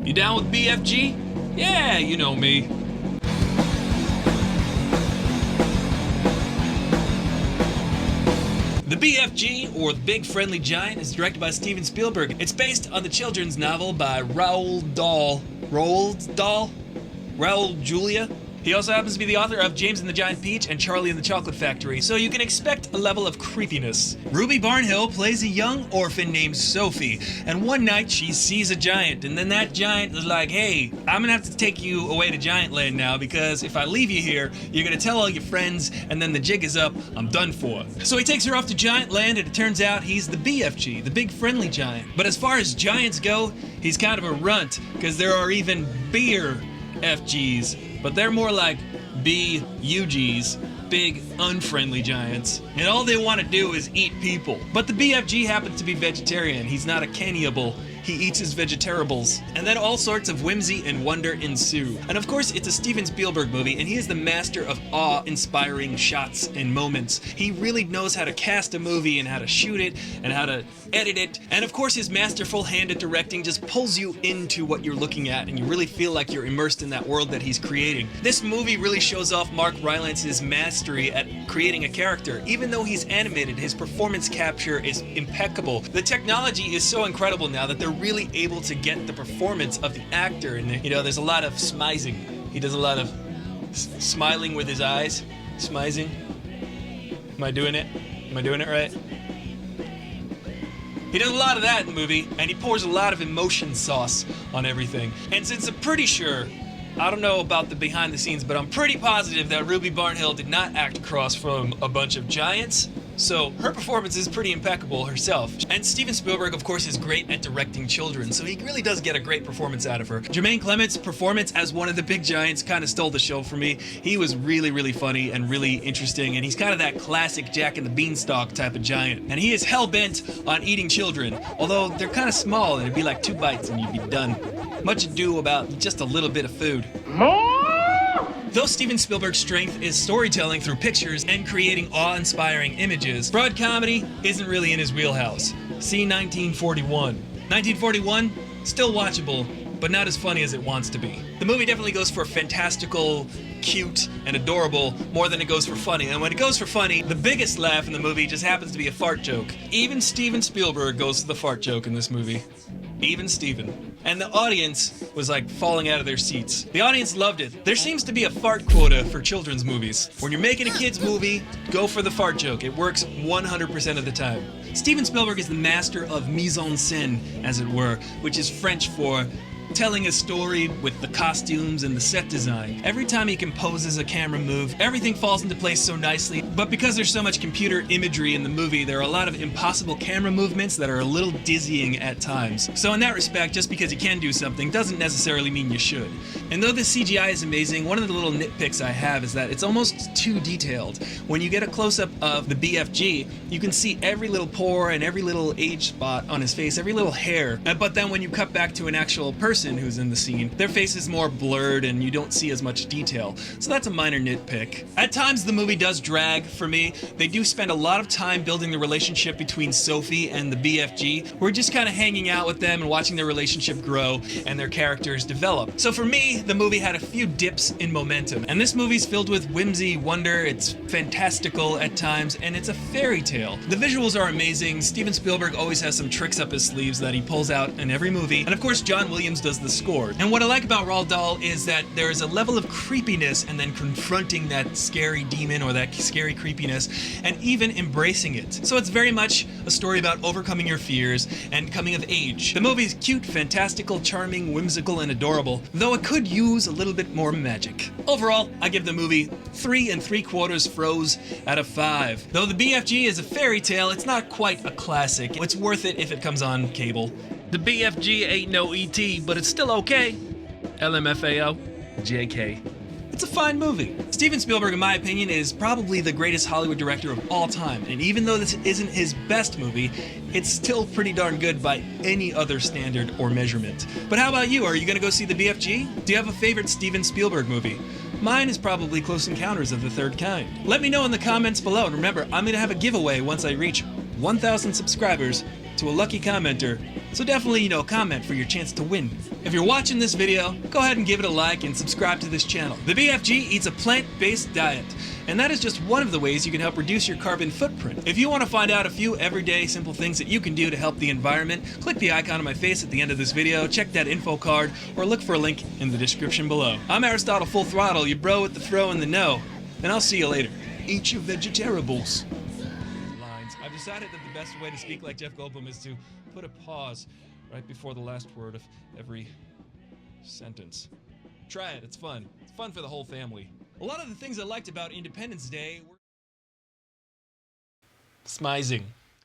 You down with BFG? Yeah, you know me. The BFG, or The Big Friendly Giant, is directed by Steven Spielberg. It's based on the children's novel by Raoul Julia. He also happens to be the author of James and the Giant Peach and Charlie and the Chocolate Factory, so you can expect a level of creepiness. Ruby Barnhill plays a young orphan named Sophie, and one night she sees a giant, and then that giant is like, hey, I'm gonna have to take you away to Giant Land now, because if I leave you here, you're gonna tell all your friends, and then the jig is up, I'm done for. So he takes her off to Giant Land, and it turns out he's the BFG, the Big Friendly Giant. But as far as giants go, he's kind of a runt, because there are even beer FGs, but they're more like BUGs, big unfriendly giants, and all they want to do is eat people. But the BFG happens to be vegetarian. He's not a cannibal. He eats his vegetables. And then all sorts of whimsy and wonder ensue. And of course, it's a Steven Spielberg movie, and he is the master of awe-inspiring shots and moments. He really knows how to cast a movie and how to shoot it and how to edit it. And of course, his masterful hand at directing just pulls you into what you're looking at, and you really feel like you're immersed in that world that he's creating. This movie really shows off Mark Rylance's mastery at creating a character. Even though he's animated, his performance capture is impeccable. The technology is so incredible now that they're really able to get the performance of the actor, and there's a lot of smizing. He does a lot of smiling with his eyes. Smizing. Am I doing it? Am I doing it right? He does a lot of that in the movie, and he pours a lot of emotion sauce on everything. And since I'm pretty sure, I don't know about the behind the scenes, but I'm pretty positive that Ruby Barnhill did not act across from a bunch of giants. So her performance is pretty impeccable herself. And Steven Spielberg, of course, is great at directing children, so he really does get a great performance out of her. Jermaine Clement's performance as one of the big giants kind of stole the show for me. He was really, really funny and really interesting, and he's kind of that classic Jack and the Beanstalk type of giant. And he is hell-bent on eating children, although they're kind of small, and it'd be like 2 bites and you'd be done. Much ado about just a little bit of food. Though Steven Spielberg's strength is storytelling through pictures and creating awe-inspiring images, broad comedy isn't really in his wheelhouse. See 1941. 1941, still watchable, but not as funny as it wants to be. The movie definitely goes for fantastical, cute, and adorable more than it goes for funny. And when it goes for funny, the biggest laugh in the movie just happens to be a fart joke. Even Steven Spielberg goes to the fart joke in this movie. Even Steven. And the audience was like falling out of their seats. The audience loved it. There seems to be a fart quota for children's movies. When you're making a kid's movie, go for the fart joke. It works 100% of the time. Steven Spielberg is the master of mise en scène, as it were, which is French for telling a story with the costumes and the set design. Every time he composes a camera move, everything falls into place so nicely, but because there's so much computer imagery in the movie, there are a lot of impossible camera movements that are a little dizzying at times. So in that respect, just because you can do something doesn't necessarily mean you should. And though the CGI is amazing, one of the little nitpicks I have is that it's almost too detailed. When you get a close-up of the BFG, you can see every little pore and every little age spot on his face, every little hair, but then when you cut back to an actual person who's in the scene, their face is more blurred and you don't see as much detail. So that's a minor nitpick. At times the movie does drag for me. They do spend a lot of time building the relationship between Sophie and the BFG. We're just kind of hanging out with them and watching their relationship grow and their characters develop. So for me, the movie had a few dips in momentum. And this movie's filled with whimsy, wonder, it's fantastical at times, and it's a fairy tale. The visuals are amazing. Steven Spielberg always has some tricks up his sleeves that he pulls out in every movie. And of course, John Williams does the score. And what I like about Roald Dahl is that there is a level of creepiness and then confronting that scary demon or that scary creepiness and even embracing it. So it's very much a story about overcoming your fears and coming of age. The movie's cute, fantastical, charming, whimsical, and adorable, though it could use a little bit more magic. Overall, I give the movie 3 3/4 froze out of 5. Though the BFG is a fairy tale, it's not quite a classic. It's worth it if it comes on cable. The BFG ain't no ET, but it's still okay. LMFAO, JK. It's a fine movie. Steven Spielberg, in my opinion, is probably the greatest Hollywood director of all time, and even though this isn't his best movie, it's still pretty darn good by any other standard or measurement. But how about you? Are you gonna go see the BFG? Do you have a favorite Steven Spielberg movie? Mine is probably Close Encounters of the Third Kind. Let me know in the comments below, and remember, I'm gonna have a giveaway once I reach 1,000 subscribers to a lucky commenter So definitely, comment for your chance to win. If you're watching this video, go ahead and give it a like and subscribe to this channel. The BFG eats a plant-based diet, and that is just one of the ways you can help reduce your carbon footprint. If you want to find out a few everyday simple things that you can do to help the environment, click the icon on my face at the end of this video, check that info card, or look for a link in the description below. I'm Aristotle Full Throttle, your bro with the throw and the no, and I'll see you later. Eat your vegetables. I've decided that the best way to speak like Jeff Goldblum is to put a pause right before the last word of every sentence. Try it, it's fun. It's fun for the whole family. A lot of the things I liked about Independence Day were smizing.